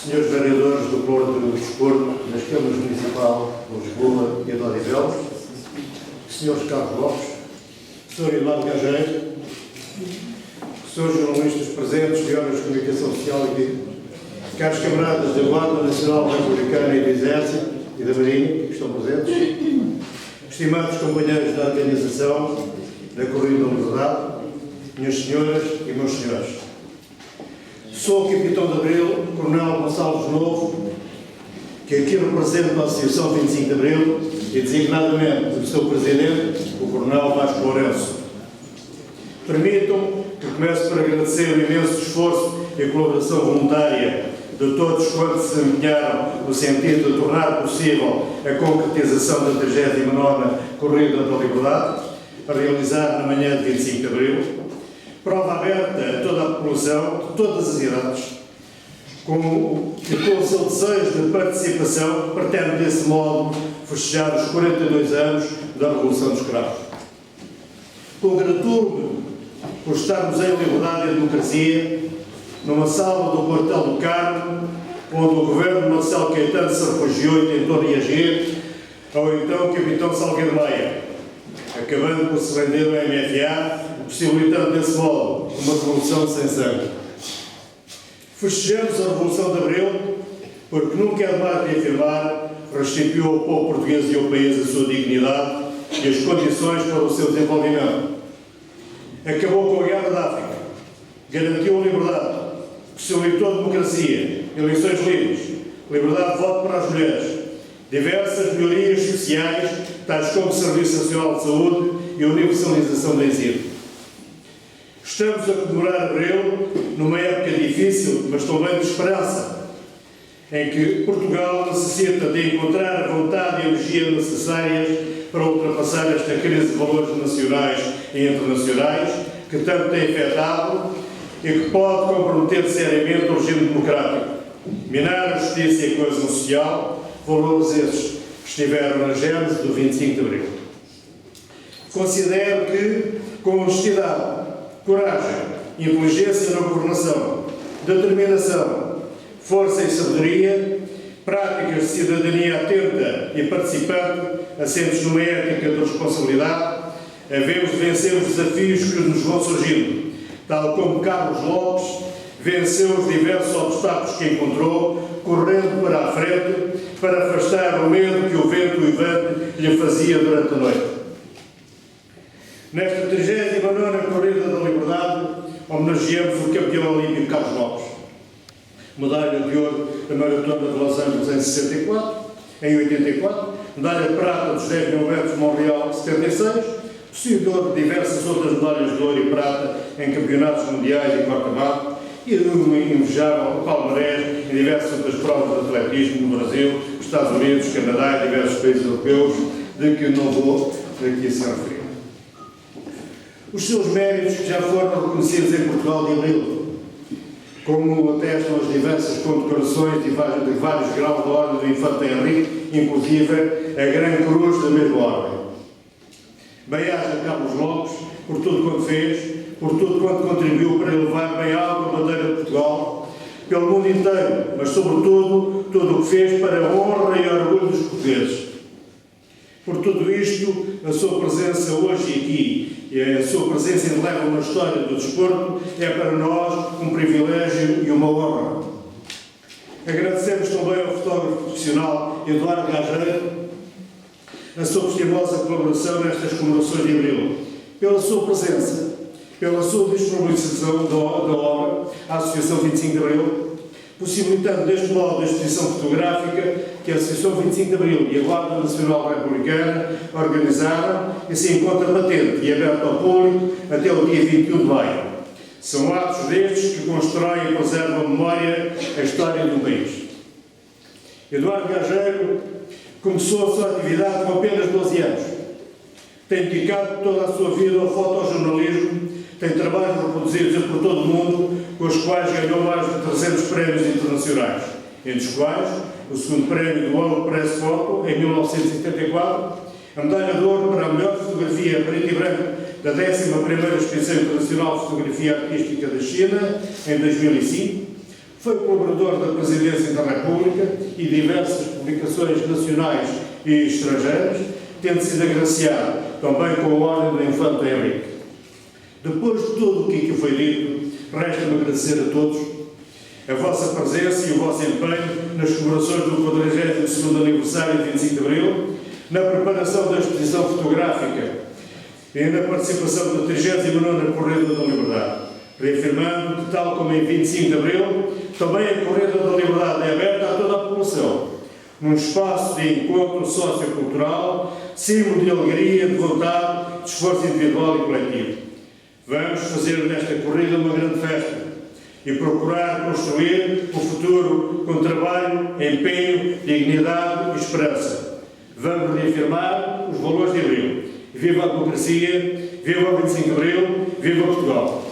Senhores vereadores do Porto do Desporto, das Câmaras Municipal de Lisboa e de Odivelas, Senhores Carlos Lopes, Sr. Eduardo Gageiro, Senhores jornalistas presentes de órgãos de comunicação social aqui, caros camaradas da Guarda Nacional Republicana e do Exército e da Marinha, que estão presentes, estimados companheiros da organização da Corrida da Liberdade, minhas senhoras e meus senhores. Sou o Capitão de Abril, Coronel Gonçalves Novo, que aqui representa a Associação 25 de Abril e designadamente o seu Presidente, o Coronel Vasco Lourenço. Permitam que comece por agradecer o imenso esforço e a colaboração voluntária de todos quantos se empenharam no sentido de tornar possível a concretização da 39ª Corrida da Liberdade, a realizar na manhã de 25 de Abril, prova aberta a toda a população, de todas as idades, com o seu desejo de participação, pretende desse modo festejar os 42 anos da Revolução dos Cravos. Congratulo-me por estarmos em liberdade e democracia, numa sala do quartel do Carmo, onde o governo de Marcelo Caetano se refugiou e tentou reagir ao então Capitão Salgueiro Maia, acabando por se render ao MFA, possibilitando desse modo uma revolução sem sangue. Festejamos a Revolução de Abril, porque nunca é demais de afirmar, restituiu ao povo português e ao país a sua dignidade e as condições para o seu desenvolvimento. Acabou com a Guerra da África, garantiu a liberdade, possibilitou a democracia, eleições livres, liberdade de voto para as mulheres, diversas melhorias sociais, tais como o Serviço Nacional de Saúde e a universalização do ensino. Estamos a comemorar Abril numa época difícil, mas também de esperança, em que Portugal necessita de encontrar a vontade e a energia necessárias para ultrapassar esta crise de valores nacionais e internacionais que tanto tem afetado e que pode comprometer seriamente o regime democrático, minar a justiça e a coesão social, valores esses que estiveram na gênese do 25 de Abril. Considero que, com honestidade, coragem, inteligência na governação, determinação, força e sabedoria, práticas de cidadania atenta e participante, assentes numa ética de responsabilidade, havemos de vencer os desafios que nos vão surgindo, tal como Carlos Lopes venceu os diversos obstáculos que encontrou, correndo para a frente, para afastar o medo que o vento uivante lhe fazia durante a noite. Nesta 39ª Corrida da Liberdade, homenageamos o campeão olímpico Carlos Lopes. Medalha de ouro da Maratona de Los Angeles em 84, medalha de prata dos 10 mil metros de Montreal em 76, possuidor de diversas outras medalhas de ouro e prata em campeonatos mundiais e corta-mato e um invejável palmarés em diversas outras provas de atletismo no Brasil, Estados Unidos, Canadá e diversos países europeus, de que não vou aqui se referir. Os seus méritos já foram reconhecidos em Portugal de Abril, como atestam as diversas condecorações de vários graus da Ordem do Infante Henrique, inclusive a Grande Cruz da mesma ordem. Bem-aja Carlos Lopes por tudo quanto fez, por tudo quanto contribuiu para elevar bem alto a bandeira de Portugal, pelo mundo inteiro, mas sobretudo tudo o que fez para a honra e orgulho dos portugueses. Por tudo isto, a sua presença hoje aqui e a sua presença indelevel na história do desporto é para nós um privilégio e uma honra. Agradecemos também ao fotógrafo profissional Eduardo Gageiro a sua prestigiosa colaboração nestas comemorações de Abril, pela sua presença, pela sua disponibilização da obra à Associação 25 de Abril, possibilitando deste modo a exposição fotográfica que a Associação 25 de Abril e a Guarda Nacional Republicana organizaram e se encontra patente e aberto ao público até o dia 21 de maio. São atos destes que constroem e preservam a memória, a história do país. Eduardo Gageiro começou a sua atividade com apenas 12 anos. Tem dedicado toda a sua vida ao fotojornalismo, tem trabalhos reproduzidos por todo o mundo, com os quais ganhou mais de 300 prémios internacionais, entre os quais o segundo prémio do World Press Photo, em 1974, a medalha de ouro para a melhor fotografia preto e branco da 11ª Exposição Internacional de Fotografia Artística da China, em 2005, foi colaborador da Presidência e diversas publicações nacionais e estrangeiras, tendo sido agraciado também com a Ordem do Infante Henrique. Depois de tudo o que aqui foi dito, resta-me agradecer a todos a vossa presença e o vosso empenho nas comemorações do 42º aniversário de 25 de Abril, na preparação da exposição fotográfica e na participação da 39ª Corrida da Liberdade, reafirmando que, tal como em 25 de Abril, também a Corrida da Liberdade é aberta a toda a população, um espaço de encontro sociocultural, símbolo de alegria, de vontade, de esforço individual e coletivo. Vamos fazer nesta corrida uma grande festa e procurar construir o futuro com trabalho, empenho, dignidade e esperança. Vamos reafirmar os valores de Abril. Viva a democracia, viva o 25 de Abril, viva Portugal!